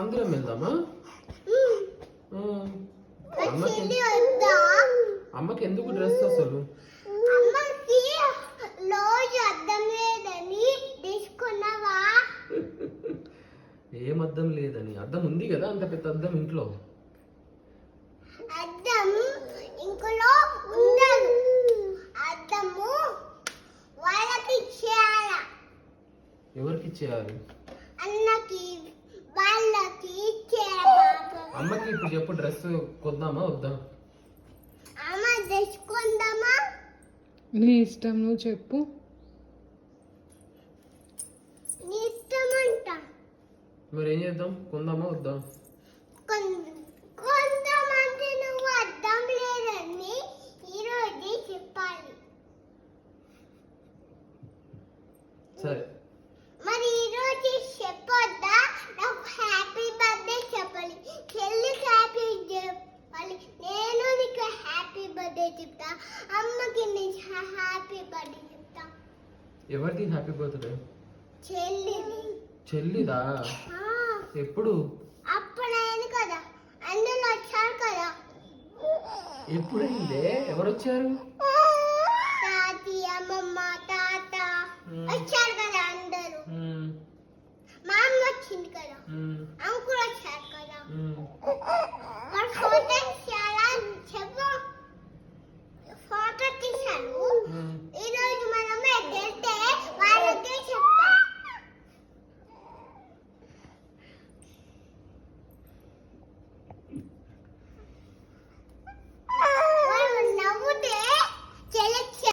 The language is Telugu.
అందరం వెళ్దామా? అమ్మకి ఎందుకు డ్రెస్ అసలు? అమ్మకి రోజు అద్దం లేదని తీసుకున్నావా? ఏం అద్దం లేదని? అద్దం ఉంది కదా, అంత పెద్ద అద్దం ఇంట్లో. అద్దం ఇంట్లో ఉండదు. అద్దము వాళ్ళకి ఇచ్చేయాలి. ఎవరికి ఇచ్చేయాలి? అన్నకి, వాళ్ళకి ఇచ్చేయాలి. అమ్మకి ఇప్పుడు చెప్పు, డ్రెస్ కొందామా వద్దా? అమ్మ డ్రెస్ కొందామా? నీ ఇష్టం, నువ్వు చెప్పు. నీ ఇష్టం అంట. మరి ఏం చేద్దాం? కొందామా వద్దా? కొందామంటే నువ్వు అద్దం లేదని ఈరోజు చెప్పాలి. సరే మరి ఈరోజు చెప్పొద్దా? నాకు హ్యాపీ బర్త్డే చెప్పాలి. చెల్లికి హ్యాపీ చెప్పాలి. నేను నీకు హ్యాపీ బర్త్డే చెప్తా. అమ్మకి నీకు హ్యాపీ బర్త్డే చెప్తా. ఎవరిది హ్యాపీ బర్త్డే? చెల్లిది. చెల్లిదా? ఎప్పుడు? అప్పుడైంది కదా, అందులో వచ్చారు కదా. ఎప్పుడైందే? ఎవరు వచ్చారు?